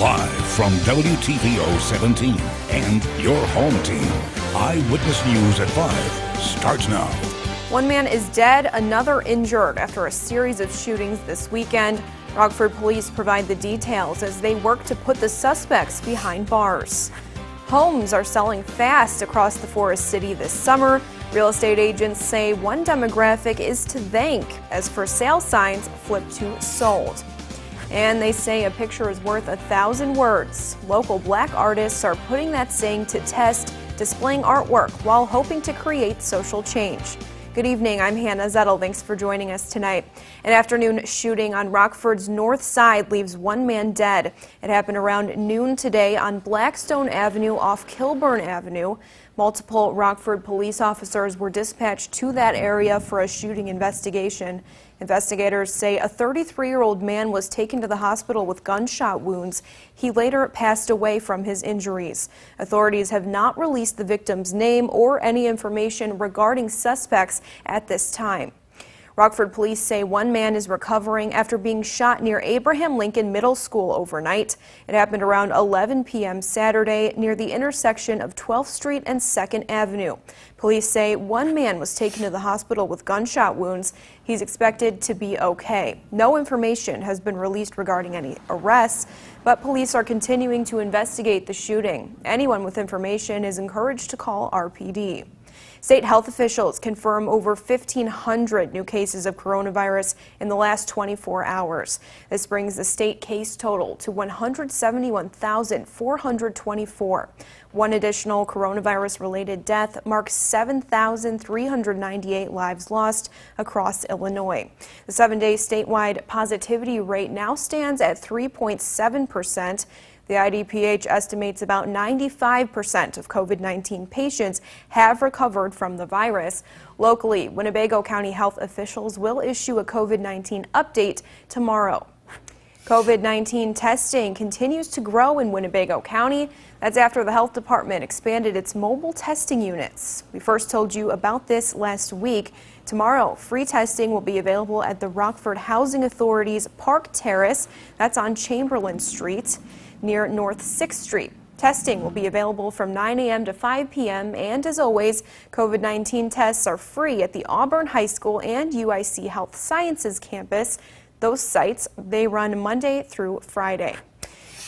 Live from WTVO 17 and your home team, Eyewitness News at 5 starts now. One man is dead, another injured after a series of shootings this weekend. Rockford police provide the details as they work to put the suspects behind bars. Homes are selling fast across the Forest City this summer. Real estate agents say one demographic is to thank as for sale signs flip to sold. And they say a picture is worth 1,000 words. Local black artists are putting that saying to test, displaying artwork while hoping to create social change. Good evening, I'm Hannah Zettl. Thanks for joining us tonight. An afternoon shooting on Rockford's north side leaves one man dead. It happened around noon today on Blackstone Avenue off Kilburn Avenue. Multiple Rockford police officers were dispatched to that area for a shooting investigation. Investigators say a 33-year-old man was taken to the hospital with gunshot wounds. He later passed away from his injuries. Authorities have not released the victim's name or any information regarding suspects at this time. Rockford police say one man is recovering after being shot near Abraham Lincoln Middle School overnight. It happened around 11 p.m. Saturday near the intersection of 12th Street and 2nd Avenue. Police say one man was taken to the hospital with gunshot wounds. He's expected to be okay. No information has been released regarding any arrests, but police are continuing to investigate the shooting. Anyone with information is encouraged to call RPD. State health officials confirm over 1,500 new cases of coronavirus in the last 24 hours. This brings the state case total to 171,424. One additional coronavirus-related death marks 7,398 lives lost across Illinois. The 7-day statewide positivity rate now stands at 3.7%. The IDPH estimates about 95% of COVID-19 patients have recovered from the virus. Locally, Winnebago County health officials will issue a COVID-19 update tomorrow. COVID-19 testing continues to grow in Winnebago County. That's after the health department expanded its mobile testing units. We first told you about this last week. Tomorrow, free testing will be available at the Rockford Housing Authority's Park Terrace. That's on Chamberlain Street near North 6th Street. Testing will be available from 9 a.m. to 5 p.m. and as always, COVID-19 tests are free at the Auburn High School and UIC Health Sciences campus. Those sites, they run Monday through Friday.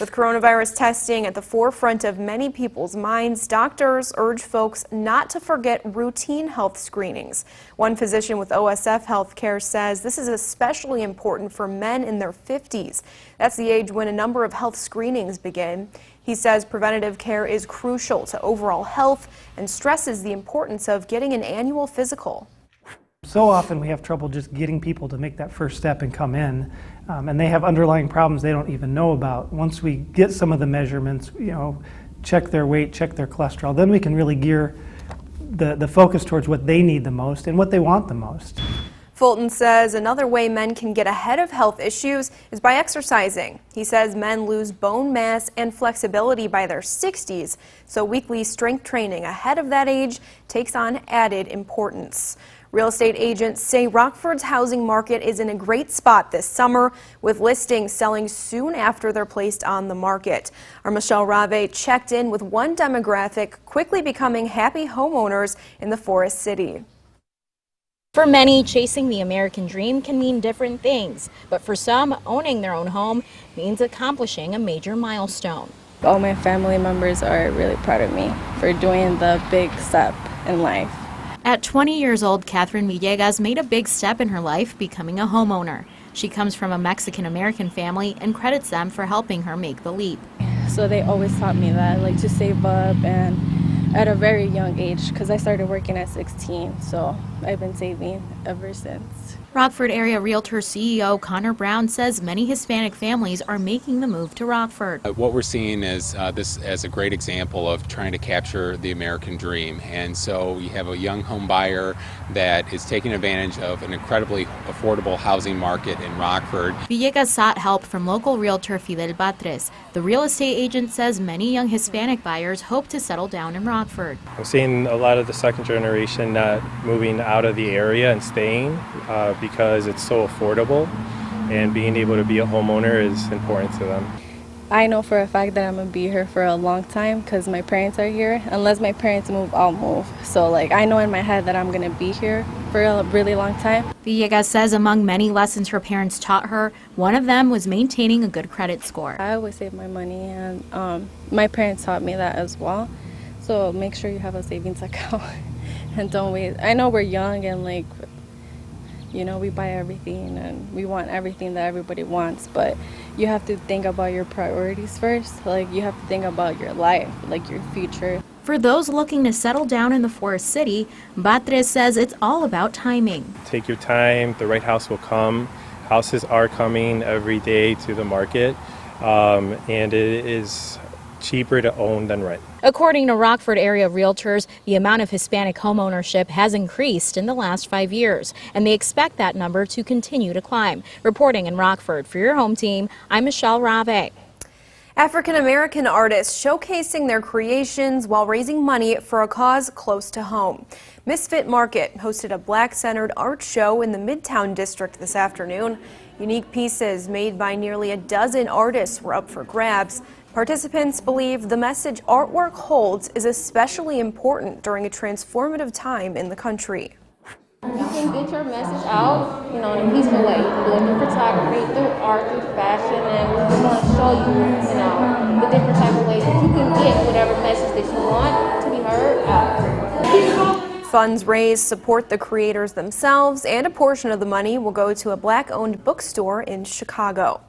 With coronavirus testing at the forefront of many people's minds, doctors urge folks not to forget routine health screenings. One physician with OSF Healthcare says this is especially important for men in their 50s. That's the age when a number of health screenings begin. He says preventative care is crucial to overall health and stresses the importance of getting an annual physical. So often we have trouble just getting people to make that first step and come in, and they have underlying problems they don't even know about. Once we get some of the measurements, check their weight, check their cholesterol, then we can really gear the focus towards what they need the most and what they want the most. Fulton says another way men can get ahead of health issues is by exercising. He says men lose bone mass and flexibility by their 60s, so weekly strength training ahead of that age takes on added importance. Real estate agents say Rockford's housing market is in a great spot this summer, with listings selling soon after they're placed on the market. Our Michelle Rave checked in with one demographic quickly becoming happy homeowners in the Forest City. For many, chasing the American dream can mean different things, but for some, owning their own home means accomplishing a major milestone. All my family members are really proud of me for doing the big step in life. At 20 years old, Catherine Villegas made a big step in her life, becoming a homeowner. She comes from a Mexican-American family and credits them for helping her make the leap. So they always taught me that, to save up, and at a very young age, because I started working at 16, so I've been saving ever since. Rockford area realtor CEO Connor Brown says many Hispanic families are making the move to Rockford. What we're seeing is this as a great example of trying to capture the American dream. And so we have a young home buyer that is taking advantage of an incredibly affordable housing market in Rockford. Villegas sought help from local realtor Fidel Batres. The real estate agent says many young Hispanic buyers hope to settle down in Rockford. I'm seeing a lot of the second generation not moving out of the area and staying because it's so affordable, and being able to be a homeowner is important to them. I know for a fact that I'm going to be here for a long time because my parents are here. Unless my parents move, I'll move. So like I know in my head that I'm going to be here for a really long time. Villegas says among many lessons her parents taught her, one of them was maintaining a good credit score. I always save my money, and my parents taught me that as well. So make sure you have a savings account and don't waste. I know we're young and like, you know, we buy everything and we want everything that everybody wants, but you have to think about your priorities first. Like you have to think about your life, like your future. For those looking to settle down in the Forest City, Batres says it's all about timing. Take your time, the right house will come. Houses are coming every day to the market, and it is cheaper to own than rent. According to Rockford area realtors, the amount of Hispanic homeownership has increased in the last 5 years, and they expect that number to continue to climb. Reporting in Rockford for your home team, I'm Michelle Rave. African-American artists showcasing their creations while raising money for a cause close to home. Misfit Market hosted a Black-centered art show in the Midtown District this afternoon. Unique pieces made by nearly a dozen artists were up for grabs. Participants believe the message artwork holds is especially important during a transformative time in the country. You can get your message out, in a peaceful way. You can do it through photography, through art, through fashion, and we just want to show you, the different type of ways that you can get whatever message that you want to be heard out. Funds raised support the creators themselves, and a portion of the money will go to a Black-owned bookstore in Chicago.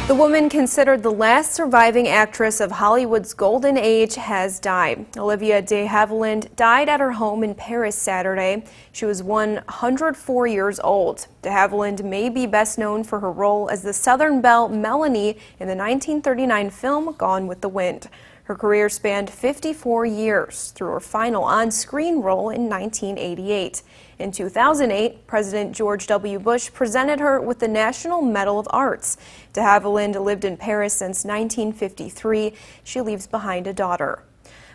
The woman considered the last surviving actress of Hollywood's golden age has died. Olivia de Havilland died at her home in Paris Saturday. She was 104 years old. De Havilland may be best known for her role as the Southern Belle Melanie in the 1939 film Gone with the Wind. Her career spanned 54 years through her final on-screen role in 1988. In 2008, President George W. Bush presented her with the National Medal of Arts. De Havilland lived in Paris since 1953. She leaves behind a daughter.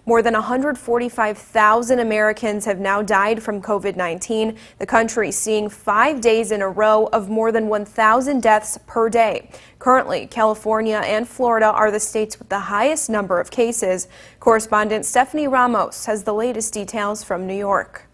More than 145,000 Americans have now died from COVID-19, the country seeing 5 days in a row of more than 1,000 deaths per day. Currently, California and Florida are the states with the highest number of cases. Correspondent Stephanie Ramos has the latest details from New York.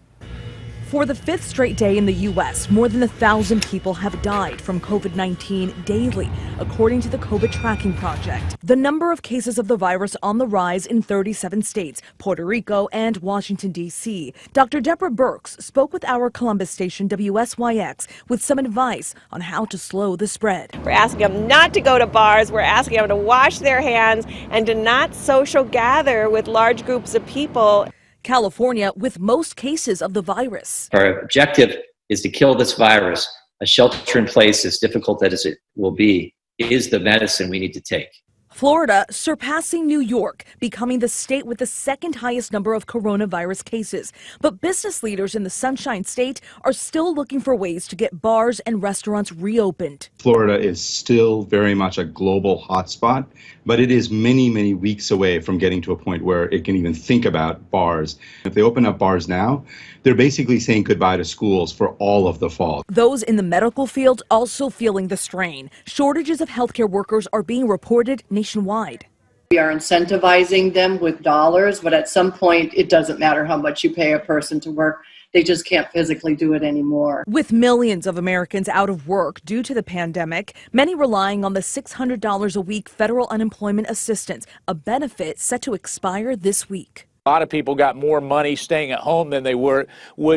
For the fifth straight day in the U.S., more than 1,000 people have died from COVID-19 daily, according to the COVID Tracking Project. The number of cases of the virus on the rise in 37 states, Puerto Rico and Washington, D.C. Dr. Deborah Birx spoke with our Columbus station WSYX with some advice on how to slow the spread. We're asking them not to go to bars. We're asking them to wash their hands and to not social gather with large groups of people. California with most cases of the virus. Our objective is to kill this virus. A shelter in place, as difficult as it will be, is the medicine we need to take. Florida surpassing New York, becoming the state with the second highest number of coronavirus cases. But business leaders in the Sunshine State are still looking for ways to get bars and restaurants reopened. Florida is still very much a global hotspot, but it is many, many weeks away from getting to a point where it can even think about bars. If they open up bars now, they're basically saying goodbye to schools for all of the fall. Those in the medical field also feeling the strain. Shortages of healthcare workers are being reported nationwide. We are incentivizing them with dollars, but at some point it doesn't matter how much you pay a person to work. They just can't physically do it anymore. With millions of Americans out of work due to the pandemic, many relying on the $600 a week federal unemployment assistance, a benefit set to expire this week. A lot of people got more money staying at home than they would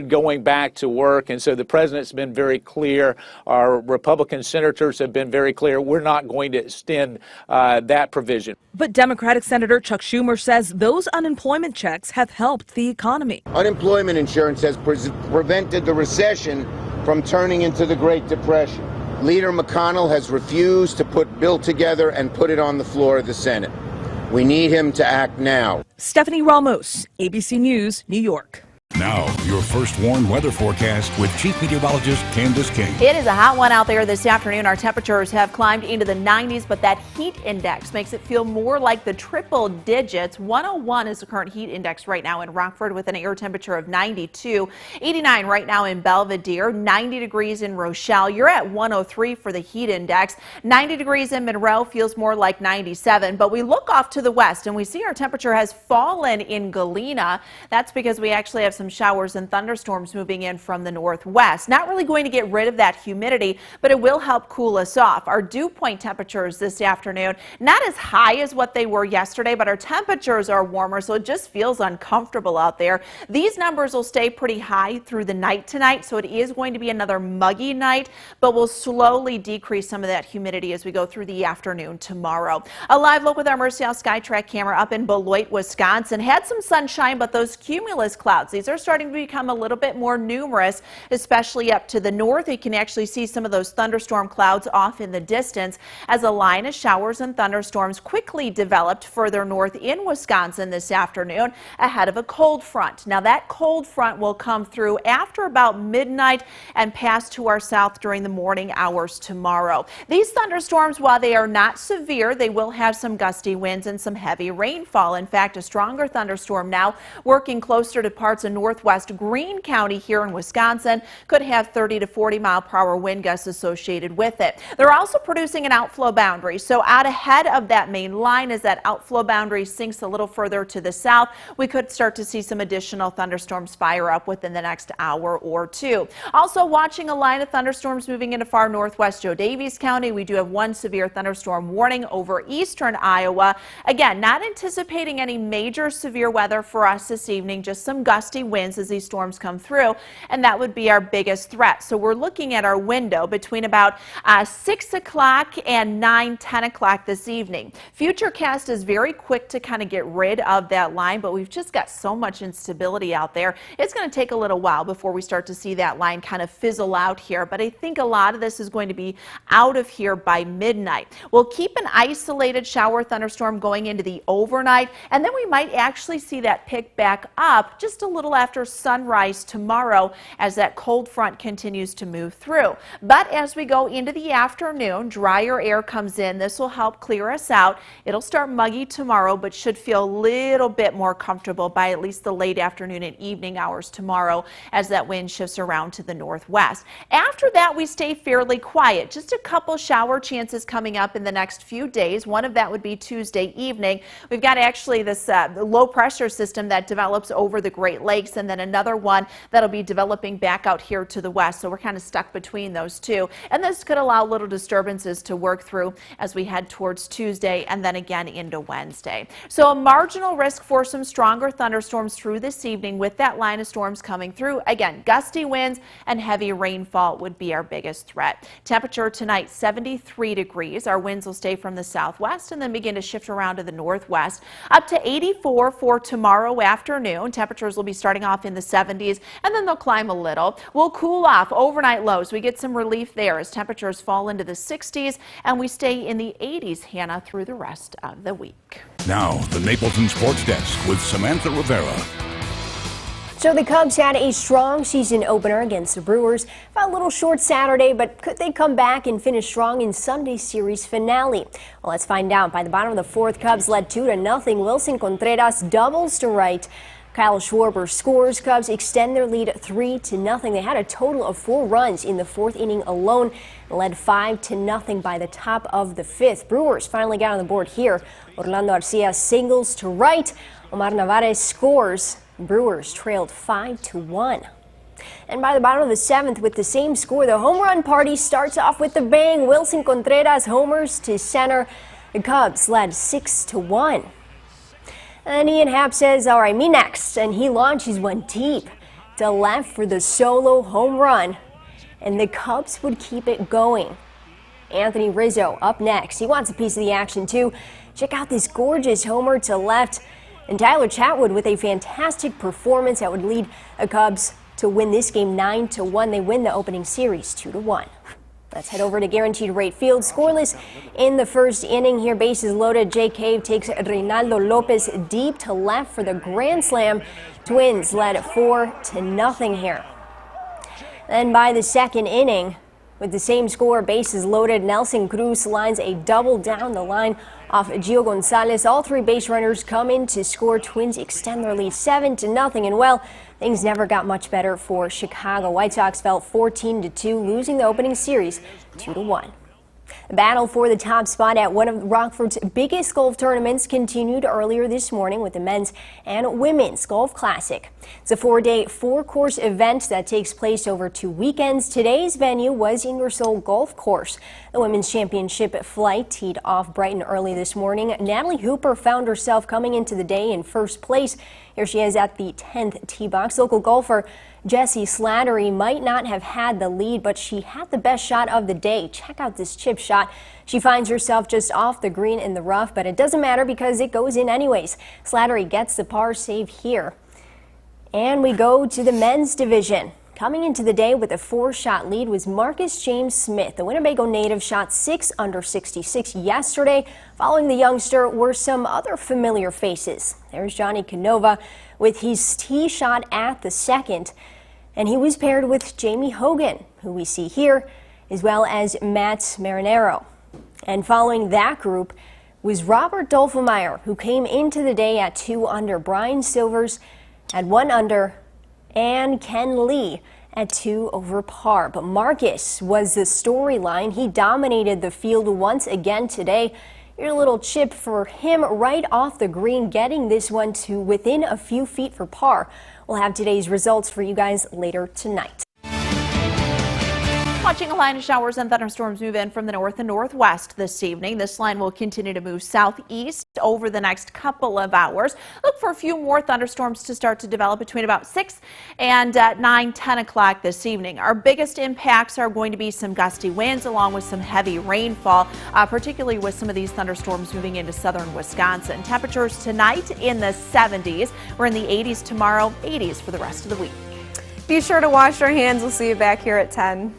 going back to work. And so the president's been very clear. Our Republican senators have been very clear. We're not going to extend that provision. But Democratic Senator Chuck Schumer says those unemployment checks have helped the economy. Unemployment insurance has prevented the recession from turning into the Great Depression. Leader McConnell has refused to put a bill together and put it on the floor of the Senate. We need him to act now. Stephanie Ramos, ABC News, New York. Now, your first warned weather forecast with Chief Meteorologist Candice King. It is a hot one out there this afternoon. Our temperatures have climbed into the 90s, but that heat index makes it feel more like the triple digits. 101 is the current heat index right now in Rockford with an air temperature of 92. 89 right now in Belvedere, 90 degrees in Rochelle. You're at 103 for the heat index. 90 degrees in Monroe, feels more like 97. But we look off to the west and we see our temperature has fallen in Galena. That's because we actually have some showers and thunderstorms moving in from the northwest. Not really going to get rid of that humidity, but it will help cool us off. Our dew point temperatures this afternoon, not as high as what they were yesterday, but our temperatures are warmer, so it just feels uncomfortable out there. These numbers will stay pretty high through the night tonight, so it is going to be another muggy night, but we'll slowly decrease some of that humidity as we go through the afternoon tomorrow. A live look with our Mercial Skytrack camera up in Beloit, Wisconsin. Had some sunshine, but those cumulus clouds, these are starting to become a little bit more numerous, especially up to the north. You can actually see some of those thunderstorm clouds off in the distance as a line of showers and thunderstorms quickly developed further north in Wisconsin this afternoon ahead of a cold front. Now that cold front will come through after about midnight and pass to our south during the morning hours tomorrow. These thunderstorms, while they are not severe, they will have some gusty winds and some heavy rainfall. In fact, a stronger thunderstorm now working closer to parts of northwest Greene County here in Wisconsin could have 30 to 40 mile per hour wind gusts associated with it. They're also producing an outflow boundary. So out ahead of that main line, as that outflow boundary sinks a little further to the south, we could start to see some additional thunderstorms fire up within the next hour or two. Also watching a line of thunderstorms moving into far northwest Joe Daviess County. We do have one severe thunderstorm warning over eastern Iowa. Again, not anticipating any major severe weather for us this evening, just some gusty winds as these storms come through, and that would be our biggest threat. So we're looking at our window between about 6 o'clock and 10 o'clock this evening. FUTURECAST is very quick to kind of get rid of that line, but we've just got so much instability out there. It's going to take a little while before we start to see that line kind of fizzle out here, but I think a lot of this is going to be out of here by midnight. We'll keep an isolated shower thunderstorm going into the overnight, and then we might actually see that pick back up just a little after sunrise tomorrow as that cold front continues to move through. But as we go into the afternoon, drier air comes in. This will help clear us out. It'll start muggy tomorrow, but should feel a little bit more comfortable by at least the late afternoon and evening hours tomorrow as that wind shifts around to the northwest. After that, we stay fairly quiet. Just a couple shower chances coming up in the next few days. One of that would be Tuesday evening. We've got actually this low pressure system that develops over the Great Lakes, and then another one that'll be developing back out here to the west. So we're kind of stuck between those two. And this could allow little disturbances to work through as we head towards Tuesday and then again into Wednesday. So a marginal risk for some stronger thunderstorms through this evening with that line of storms coming through. Again, gusty winds and heavy rainfall would be our biggest threat. Temperature tonight, 73 degrees. Our winds will stay from the southwest and then begin to shift around to the northwest. Up to 84 for tomorrow afternoon. Temperatures will be starting off in the 70s and then they'll climb a little. We'll cool off overnight lows. We get some relief there as temperatures fall into the 60s and we stay in the 80s, Hannah, through the rest of the week. Now, the Napleton Sports Desk with Samantha Rivera. So the Cubs had a strong season opener against the Brewers. Fell a little short Saturday, but could they come back and finish strong in Sunday's series finale? Well, let's find out. By the bottom of the fourth, Cubs led 2-0. Wilson Contreras doubles to right. Kyle Schwarber scores. Cubs extend their lead 3-0. They had a total of 4 runs in the fourth inning alone, led 5-0 by the top of the fifth. Brewers finally got on the board here. Orlando Arcia singles to right. Omar Narvaez scores. Brewers trailed 5-1. And by the bottom of the seventh, with the same score, the home run party starts off with a bang. Wilson Contreras homers to center. The Cubs led 6-1. And Ian Happ says, all right, me next. And he launches one deep to left for the solo home run. And the Cubs would keep it going. Anthony Rizzo up next. He wants a piece of the action too. Check out this gorgeous homer to left. And Tyler Chatwood with a fantastic performance that would lead the Cubs to win this game 9-1. They win the opening series 2-1. Let's head over to Guaranteed Rate Field. Scoreless in the first inning here. Bases loaded. Jay Cave takes Reynaldo Lopez deep to left for the grand slam. Twins led 4-0 here. Then by the second inning, with the same score, bases loaded, Nelson Cruz lines a double down the line off Gio Gonzalez. All three base runners come in to score. Twins extend their lead 7-0. And well, things never got much better for Chicago. White Sox fell 14-2, losing the opening series 2-1. The battle for the top spot at one of Rockford's biggest golf tournaments continued earlier this morning with the men's and women's golf classic. It's a 4-day, 4-course event that takes place over 2 weekends. Today's venue was Ingersoll Golf Course. The women's championship flight teed off bright and early this morning. Natalie Hooper found herself coming into the day in first place. Here she is at the 10th tee box. Local golfer Jessie Slattery might not have had the lead, but she had the best shot of the day. Check out this chip shot. She finds herself just off the green in the rough, but it doesn't matter because it goes in anyways. Slattery gets the par save here. And we go to the men's division. Coming into the day with a 4-shot lead was Marcus James Smith. The Winnebago native shot 6 under 66 yesterday. Following the youngster were some other familiar faces. There's Johnny Canova with his tee shot at the second. And he was paired with Jamie Hogan, who we see here, as well as Matt Marinero. And following that group was Robert Dolfemeyer, who came into the day at 2 under. Brian Silvers at 1 under. And Ken Lee at 2 over par. But Marcus was the storyline. He dominated the field once again today. Here's a little chip for him right off the green, getting this one to within a few feet for par. We'll have today's results for you guys later tonight. Watching a line of showers and thunderstorms move in from the north and northwest this evening. This line will continue to move southeast over the next couple of hours. Look for a few more thunderstorms to start to develop between about 6 and 9-10 o'clock this evening. Our biggest impacts are going to be some gusty winds along with some heavy rainfall, particularly with some of these thunderstorms moving into southern Wisconsin. Temperatures tonight in the 70s. We're in the 80s tomorrow, 80s for the rest of the week. Be sure to wash your hands. We'll see you back here at 10.